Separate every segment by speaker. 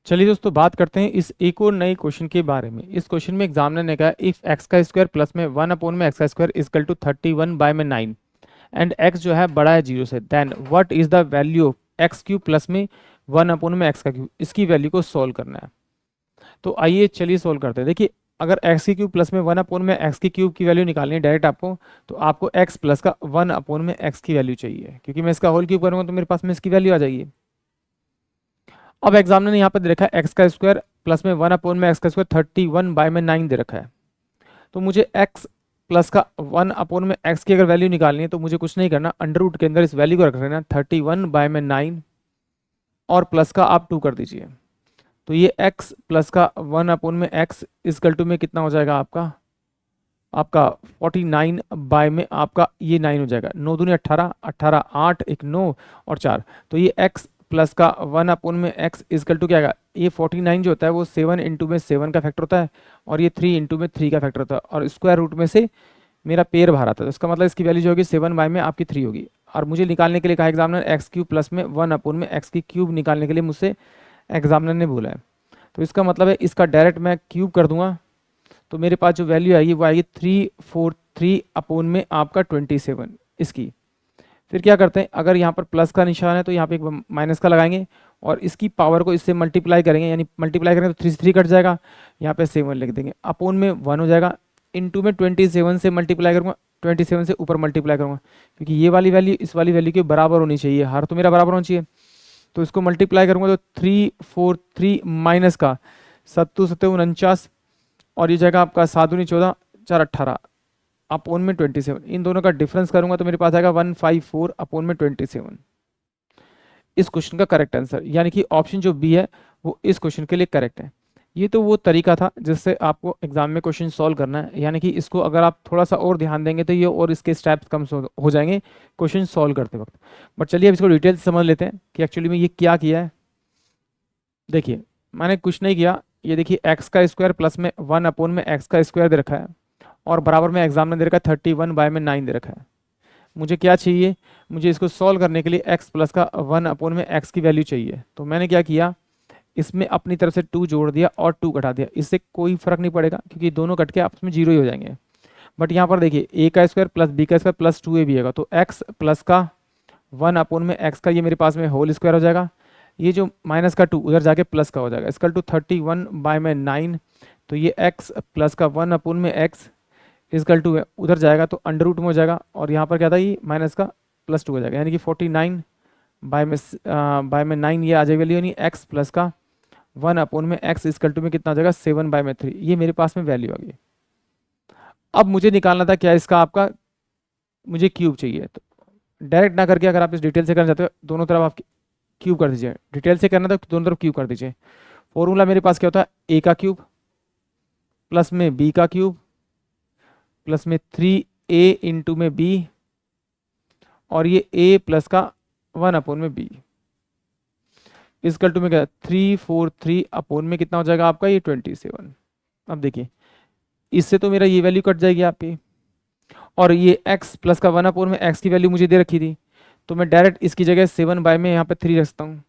Speaker 1: चलिए दोस्तों, बात करते हैं इस एक और नए क्वेश्चन के बारे में। इस क्वेश्चन में एग्जामिनर ने कहा इफ एक्स का स्क्वायर प्लस में 1 में एक्स का square is equal to 31/9 and x जो है बड़ा है 0 से, then what is the value of x cube plus में 1 में एक्स का क्यूब। इसकी वैल्यू को सॉल्व करना है। तो आइए चलिए सॉल्व करते हैं। देखिए, अगर एक्स की क्यूब प्लस में 1 में एक्स की क्यूब की वैल्यू निकालनी है डायरेक्ट आपको, तो आपको एक्स प्लस का 1 में एक्स की वैल्यू चाहिए, क्योंकि मैं इसका होल क्यूब करूंगा तो मेरे पास में इसकी वैल्यू आ जाएगी। अब एग्जामिनर ने यहाँ पर दे रखा है एक्स का स्क्वायर प्लस में 1 में एक्स का स्क्वायर 31/9 दे रखा है। तो मुझे एक्स प्लस का 1 में एक्स की अगर वैल्यू निकालनी है तो मुझे कुछ नहीं करना, अंडर रूट के अंदर इस वैल्यू को रख लेना 31/9 और प्लस का आप 2 कर दीजिए। तो ये x प्लस का 1/x इजकल टू में कितना हो जाएगा आपका 49 में आपका ये 9 हो जाएगा। 9 दूनी 18, 18 8 1 9 और 4। तो ये x प्लस का 1/x इजकल टू क्या आएगा, ये 49 जो होता है वो 7 इंटू में 7 का फैक्टर होता है और ये 3 इंटू में 3 का फैक्टर होता है और स्क्वायर रूट में से मेरा पेयर बाहर आता है। तो इसका मतलब इसकी वैल्यू जो होगी 7 में आपकी 3 होगी। और मुझे निकालने के लिए कहा एग्जामिनर एक्स क्यूब प्लस में 1/x की क्यूब निकालने के लिए मुझसे एग्जामिनर ने बोला है। तो इसका मतलब है इसका डायरेक्ट मैं क्यूब कर दूंगा तो मेरे पास जो वैल्यू आएगी वो आएगी 343/27 इसकी। फिर क्या करते हैं, अगर यहाँ पर प्लस का निशान है तो यहाँ पे एक माइनस का लगाएंगे और इसकी पावर को इससे मल्टीप्लाई करेंगे, यानी मल्टीप्लाई करेंगे तो 3 से 3 कट जाएगा, यहाँ पे 7 लिख देंगे, अपोन में 1 हो जाएगा, इनटू में 27 से मल्टीप्लाई करूँगा, 27 से ऊपर मल्टीप्लाई करूँगा, क्योंकि ये वाली वैल्यू इस वाली वैल्यू के बराबर होनी चाहिए, हर तो मेरा बराबर होना चाहिए। तो इसको मल्टीप्लाई करूँगा तो 343 माइनस का 7 7 49 और ये जाएगा आपका 7 दूनी 14 4 18 अपोन में 27। इन दोनों का डिफरेंस करूंगा तो मेरे पास आएगा 154 अपोन में 27। इस क्वेश्चन का करेक्ट आंसर यानी कि ऑप्शन जो बी है वो इस क्वेश्चन के लिए करेक्ट है। ये तो वो तरीका था जिससे आपको एग्जाम में क्वेश्चन सॉल्व करना है, यानी कि इसको अगर आप थोड़ा सा और ध्यान देंगे तो ये और इसके स्टेप्स कम हो जाएंगे क्वेश्चन सॉल्व करते वक्त। बट चलिए अब इसको डिटेल से समझ लेते हैं कि एक्चुअली में ये क्या किया है। देखिए, मैंने कुछ नहीं किया, ये देखिए एक्स का स्क्वायर प्लस में 1/x का स्क्वायर दे रखा है और बराबर में एग्जाम में दे रखा है 31/9 दे रखा है। मुझे क्या चाहिए, मुझे इसको सॉल्व करने के लिए x प्लस का 1/x की वैल्यू चाहिए। तो मैंने क्या किया, इसमें अपनी तरफ से 2 जोड़ दिया और 2 घटा दिया, इससे कोई फर्क नहीं पड़ेगा क्योंकि दोनों कट के आपस में 0 ही हो जाएंगे। बट यहाँ पर देखिए a का स्क्वायर प्लस b का स्क्वायर प्लस 2a भी होगा, तो x प्लस का 1/x का ये मेरे पास में होल स्क्वायर हो जाएगा, ये जो माइनस का 2 उधर जाके प्लस का हो जाएगा, इसकल टू 31/9। तो ये x प्लस का 1/x इसकल टू उधर जाएगा तो अंडर रूट में हो जाएगा और यहाँ पर क्या था, ये माइनस का +2 हो जाएगा, यानी कि 49/9 ये आ जाएगी वैल्यू, यानी x प्लस का 1/x इसकल टू में कितना हो जाएगा 7/3। ये मेरे पास में वैल्यू आ गई। अब मुझे निकालना था क्या, इसका आपका मुझे क्यूब चाहिए। तो डायरेक्ट ना करके अगर आप इस डिटेल से करना चाहते हो दोनों तरफ आप क्यूब कर दीजिए, डिटेल से करना था तो दोनों तरफ क्यूब कर दीजिए। फॉर्मूला मेरे पास क्या होता है, a का क्यूब प्लस में b का क्यूब प्लस में 3a इंटू में b और ये a प्लस का 1/b इसकल टू में क्या 343 अपोन में कितना हो जाएगा आपका ये 27। अब देखिए इससे तो मेरा ये वैल्यू कट जाएगी आपकी, और ये x प्लस का 1/x की वैल्यू मुझे दे रखी थी, तो मैं डायरेक्ट इसकी जगह 7 में यहाँ पे 3 रखता हूँ।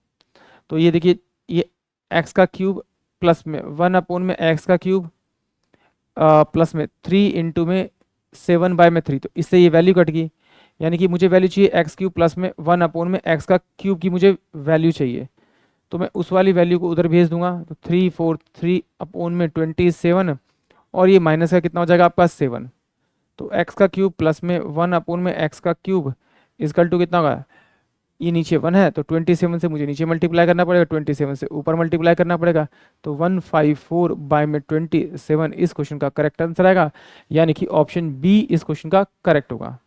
Speaker 1: तो ये देखिए ये x का क्यूब प्लस में 1/x का क्यूब प्लस में 3 इंटू में 7/3, तो इससे ये वैल्यू कट गई, यानी कि मुझे वैल्यू चाहिए x क्यूब प्लस में 1/x का क्यूब की मुझे वैल्यू चाहिए। तो मैं उस वाली वैल्यू को उधर भेज दूंगा, तो 343/27 और ये माइनस का कितना हो जाएगा आपका 7। तो x का क्यूब प्लस में 1/x का क्यूब इसकल टू कितना होगा, ये नीचे 1 है तो 27 से मुझे नीचे मल्टीप्लाई करना पड़ेगा, 27 से ऊपर मल्टीप्लाई करना पड़ेगा, तो 154/27 इस क्वेश्चन का करेक्ट आंसर आएगा, यानी कि ऑप्शन बी इस क्वेश्चन का करेक्ट होगा।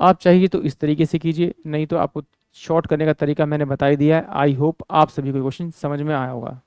Speaker 1: आप चाहिए तो इस तरीके से कीजिए, नहीं तो आपको शॉर्ट करने का तरीका मैंने बता ही दिया है। आई होप आप सभी को क्वेश्चन समझ में आया होगा।